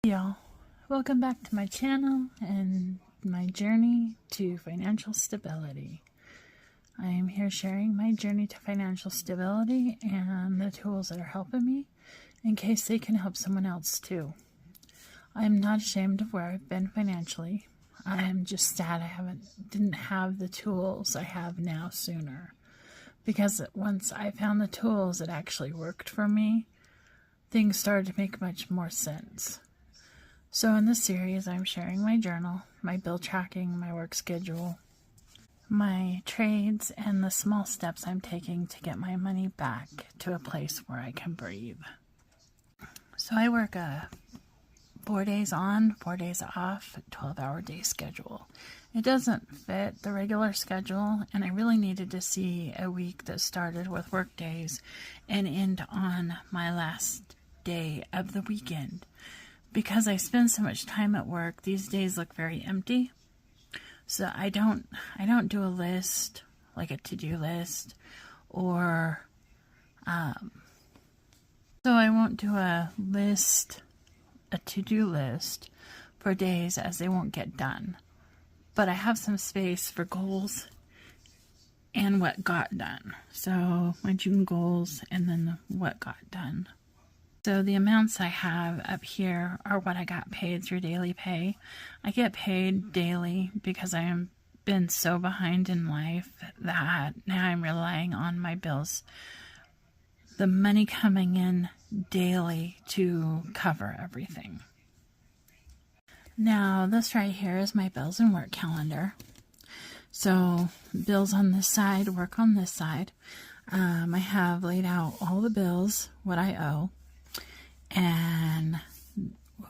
Y'all, welcome back to my channel and my journey to financial stability. I am here sharing my journey to financial stability and the tools that are helping me in case they can help someone else too. I am not ashamed of where I've been financially. I am just sad I didn't have the tools I have now sooner. Because once I found the tools that actually worked for me, things started to make much more sense. So in this series, I'm sharing my journal, my bill tracking, my work schedule, my trades, and the small steps I'm taking to get my money back to a place where I can breathe. So I work a 4 days on, 4 days off, 12-hour day schedule. It doesn't fit the regular schedule, and I really needed to see a week that started with work days and end on my last day of the weekend. Because I spend so much time at work, these days look very empty. So I don't do a list, like a to-do list, or so I won't do a to-do list for days as they won't get done. But I have some space for goals and what got done. So my June goals and then what got done. So the amounts I have up here are what I got paid through daily pay. I get paid daily because I am been so behind in life that now I'm relying on my bills, the money coming in daily to cover everything. Now this right here is my bills and work calendar. So bills on this side, work on this side. I have laid out all the bills, what I owe, and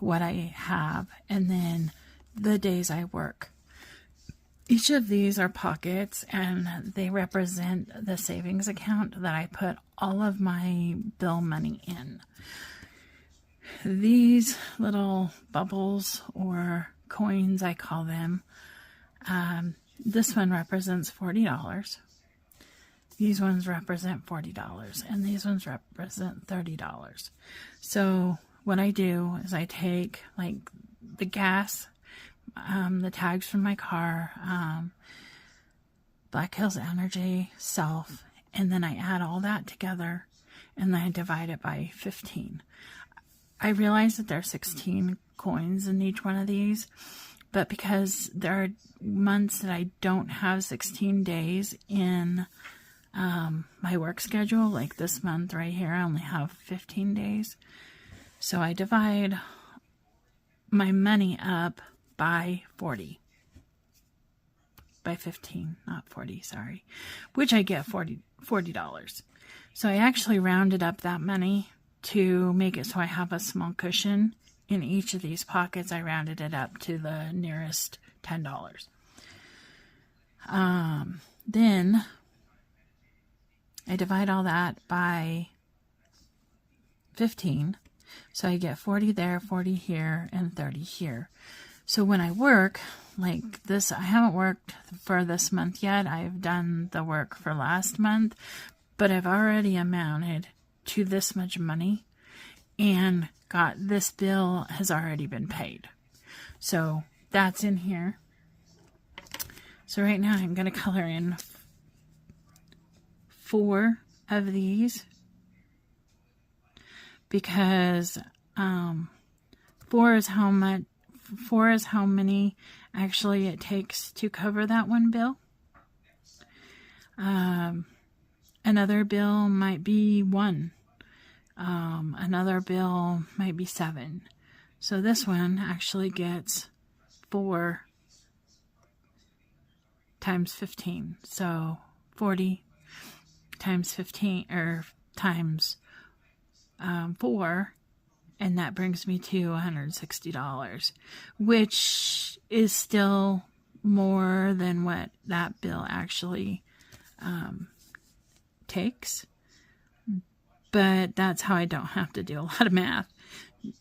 what I have, and then the days I work. Each of these are pockets, and they represent the savings account that I put all of my bill money in. These little bubbles or coins, I call them, this one represents $40. These ones represent $40, and these ones represent $30. So what I do is I take like the gas, the tags from my car, Black Hills Energy, Self, and then I add all that together, and then I divide it by 15. I realize that there are 16 coins in each one of these, but because there are months that I don't have 16 days in my work schedule, like this month right here, I only have 15 days. So I divide my money up by 40. By 15, not 40, sorry. Which I get $40. So I actually rounded up that money to make it so I have a small cushion in each of these pockets. I rounded it up to the nearest $10. Then I divide all that by 15. So I get 40 there, 40 here, and 30 here. So when I work, like this, I haven't worked for this month yet. I've done the work for last month, but I've already amounted to this much money and got this bill has already been paid. So that's in here. So right now I'm going to color in 4 of these because 4 is how many actually it takes to cover that one bill. Another bill might be 1. Another bill might be 7. So this one actually gets 4 times 15. So 40 times 15 or times 4, and that brings me to $160, which is still more than what that bill actually takes. But that's how I don't have to do a lot of math,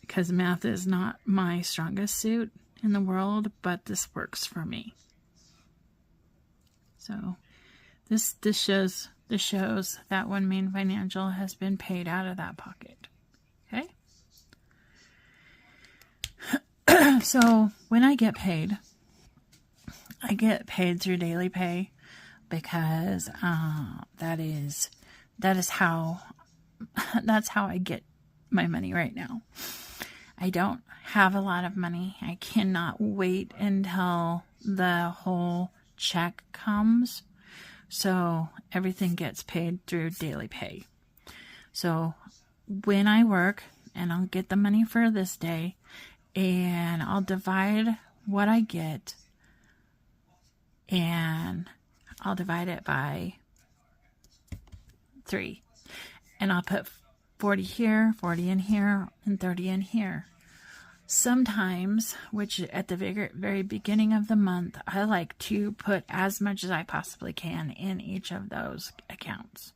because math is not my strongest suit in the world, but this works for me. So this shows that One Main Financial has been paid out of that pocket. Okay. So when I get paid through daily pay because that is how that's how I get my money right now. I don't have a lot of money. I cannot wait until the whole check comes. So everything gets paid through daily pay. So when I work, and I'll get the money for this day, and I'll divide what I get, and I'll divide it by 3. And I'll put 40 here, 40 in here, and 30 in here. Sometimes, which at the very beginning of the month, I like to put as much as I possibly can in each of those accounts.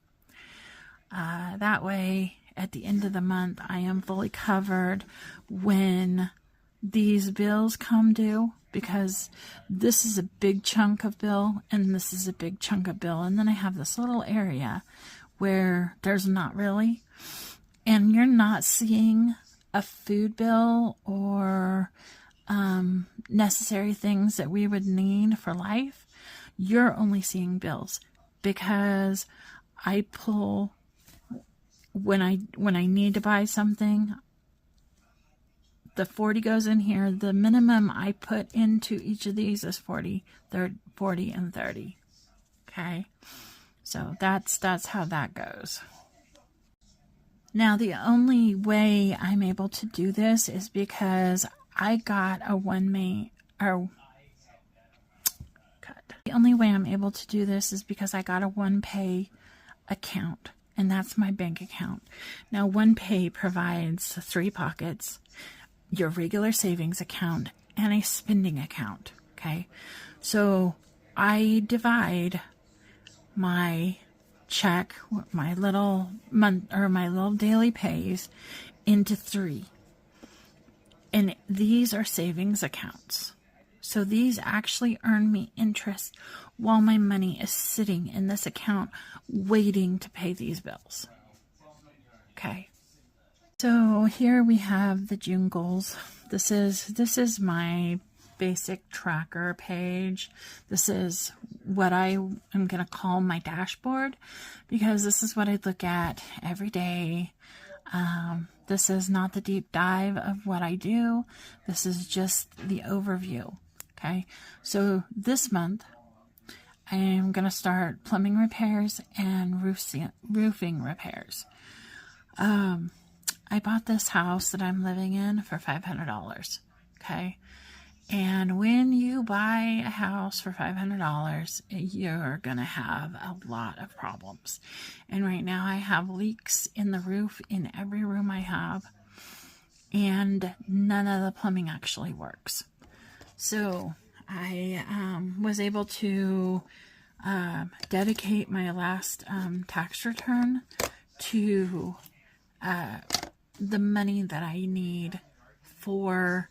That way, at the end of the month, I am fully covered when these bills come due, because this is a big chunk of bill and this is a big chunk of bill. And then I have this little area where there's not really, and you're not seeing a food bill or necessary things that we would need for life. You're only seeing bills because I pull when I need to buy something. The 40 goes in here. The minimum I put into each of these is 40, 40, and 30. Okay, so that's how that goes. Now, the only way I'm able to do this is because I got a The only way I'm able to do this is because I got a OnePay account, and that's my bank account. Now, OnePay provides 3 pockets: your regular savings account and a spending account. Okay, so I divide my check, my little month or my little daily pays, into 3, and these are savings accounts. So these actually earn me interest while my money is sitting in this account waiting to pay these bills. Okay. So here we have the June goals. This is my basic tracker page. This is what I am going to call my dashboard, because this is what I look at every day. This is not the deep dive of what I do. This is just the overview. Okay. So this month I am going to start plumbing repairs and roofing repairs. I bought this house that I'm living in for $500. Okay. And when you buy a house for $500, you're going to have a lot of problems. And right now I have leaks in the roof in every room I have, and none of the plumbing actually works. So I was able to dedicate my last tax return to the money that I need for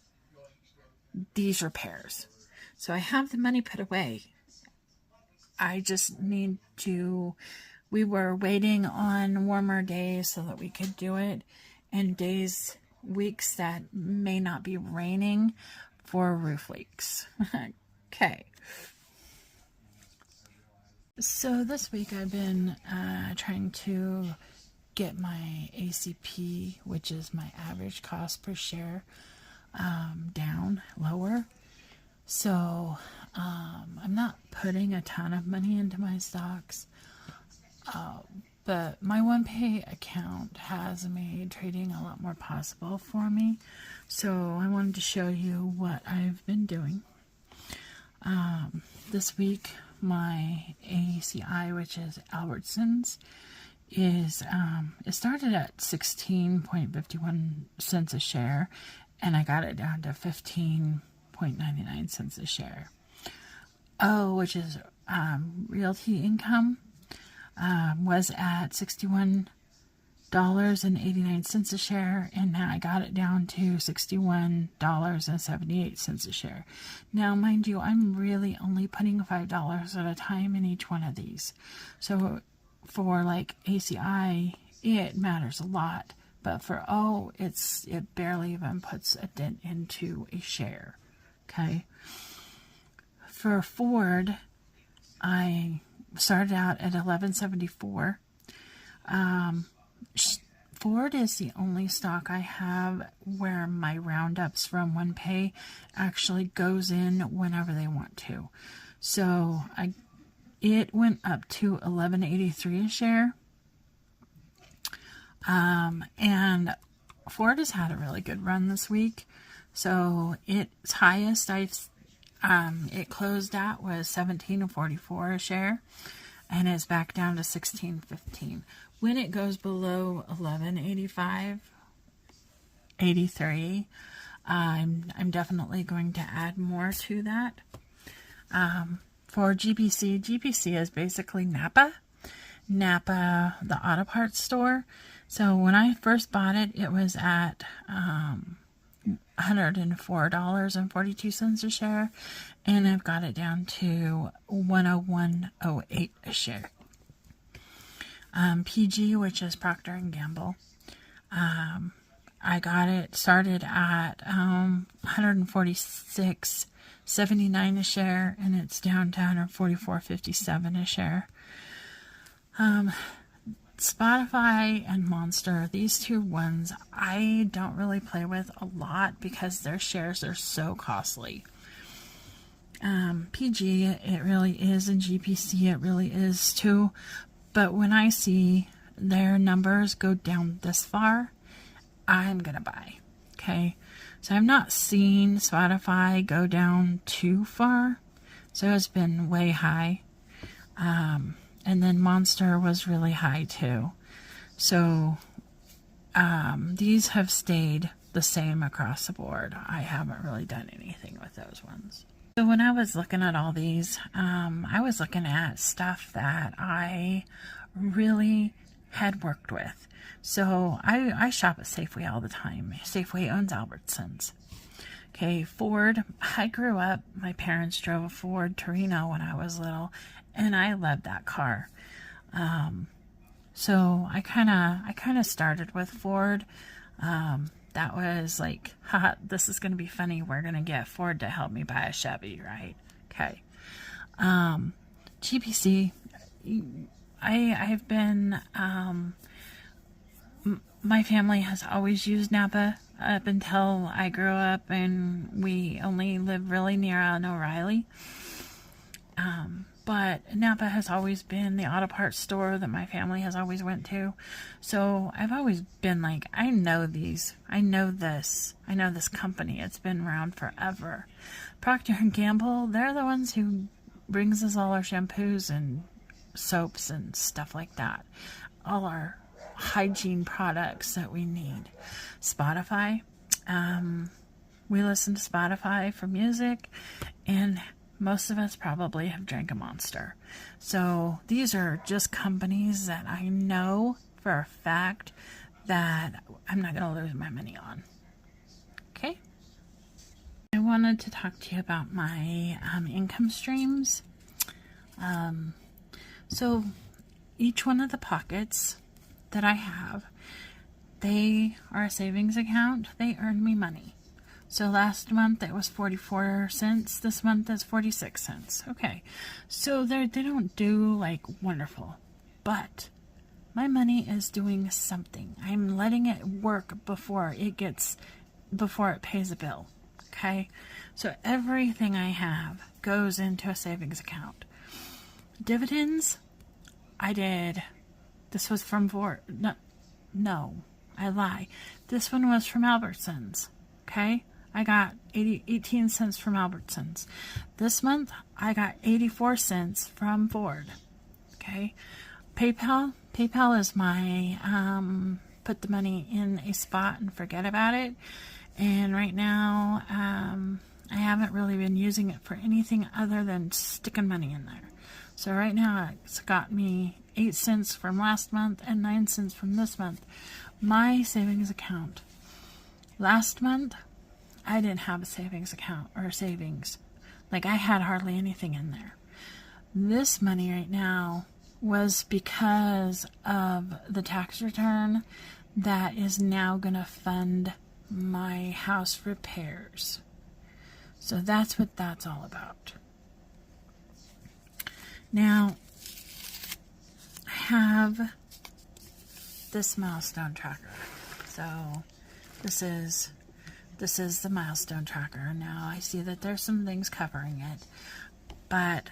these repairs. So I have the money put away. I just need to, we were waiting on warmer days so that we could do it, and weeks that may not be raining for roof leaks. Okay. So this week I've been trying to get my ACP, which is my average cost per share, down lower. So I'm not putting a ton of money into my stocks, but my OnePay account has made trading a lot more possible for me. So I wanted to show you what I've been doing. This week my ACI, which is Albertsons, is it started at 16.51 cents a share, and I got it down to 15.99 cents a share. Which is Realty Income, was at $61.89 a share, and now I got it down to $61.78 a share. Now, mind you, I'm really only putting $5 at a time in each one of these. So for like ACI, it matters a lot But for it barely even puts a dent into a share. Okay. For Ford, I started out at $11.74. Ford is the only stock I have where my roundups from OnePay actually goes in whenever they want to. So it went up to $11.83 a share. And Ford has had a really good run this week. So its highest it closed at was $17.44 a share, and it's back down to $16.15. When it goes below $11.83, I'm definitely going to add more to that. For GPC is basically Napa, the auto parts store. So when I first bought it, it was at $104.42 a share, and I've got it down to $101.08 a share. PG, which is Procter & Gamble, I got it started at $146.79 a share, and it's down to $144.57 a share. Spotify and Monster, these two ones I don't really play with a lot because their shares are so costly. PG, it really is, and GPC, it really is too. But when I see their numbers go down this far, I'm going to buy. Okay. So I'm not seeing Spotify go down too far. So it's been way high. And then Monster was really high too. So these have stayed the same across the board. I haven't really done anything with those ones. So when I was looking at all these, I was looking at stuff that I really had worked with. So I shop at Safeway all the time. Safeway owns Albertsons. Okay, Ford. I grew up, my parents drove a Ford Torino when I was little, and I loved that car. So I kind of started with Ford. That was like, haha, this is going to be funny. We're going to get Ford to help me buy a Chevy, right? Okay. GPC, I've been, my family has always used Napa up until I grew up, and we only live really near an O'Reilly. But Napa has always been the auto parts store that my family has always went to. So I've always been like, I know these. I know this company. It's been around forever. Procter & Gamble, they're the ones who brings us all our shampoos and soaps and stuff like that. All our hygiene products that we need. Spotify, we listen to Spotify for music, and most of us probably have drank a Monster. So these are just companies that I know for a fact that I'm not going to lose my money on. Okay? I wanted to talk to you about my income streams. So each one of the pockets that I have, they are a savings account. They earn me money. So last month it was 44 cents. This month it's 46 cents. Okay. So they don't do like wonderful, but my money is doing something. I'm letting it work before it pays a bill. Okay. So everything I have goes into a savings account. Dividends, I did. This was from Ford. No, I lie. This one was from Albertsons. Okay. I got 18 cents from Albertsons. This month, I got 84 cents from Ford. Okay. PayPal is my, put the money in a spot and forget about it. And right now, I haven't really been using it for anything other than sticking money in there. So right now, it's got me 8 cents from last month and 9 cents from this month. My savings account. Last month, I didn't have a savings account or savings. Like, I had hardly anything in there. This money right now was because of the tax return that is now going to fund my house repairs. So that's what that's all about. Now, I have this milestone tracker. So this is the milestone tracker. Now I see that there's some things covering it, but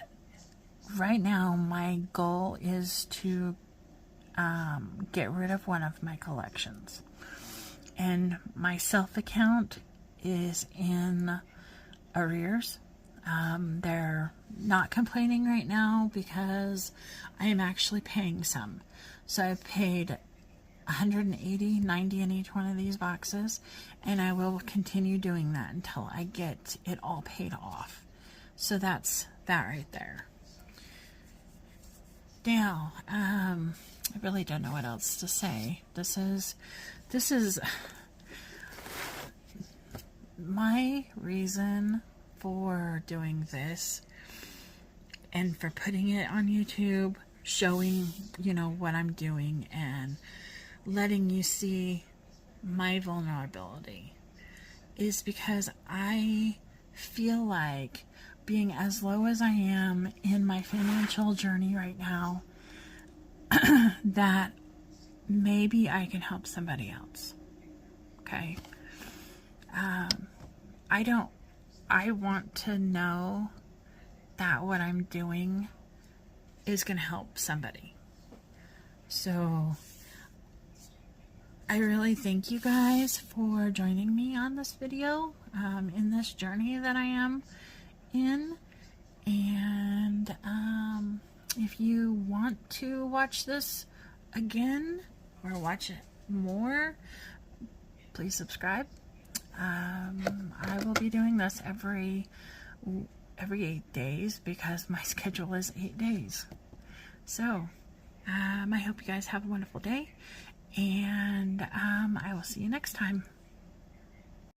right now my goal is to get rid of one of my collections, and my self account is in arrears. They're not complaining right now because I am actually paying some. So I've paid $180, $90 in each one of these boxes, and I will continue doing that until I get it all paid off. So that's that right there. Now, I really don't know what else to say. This is my reason for doing this and for putting it on YouTube, showing, you know, what I'm doing and letting you see my vulnerability, is because I feel like, being as low as I am in my financial journey right now, that maybe I can help somebody else. Okay. I want to know that what I'm doing is going to help somebody. So I really thank you guys for joining me on this video, in this journey that I am in. And if you want to watch this again or watch it more, please subscribe. I will be doing this every 8 days because my schedule is 8 days. So I hope you guys have a wonderful day, and I will see you next time.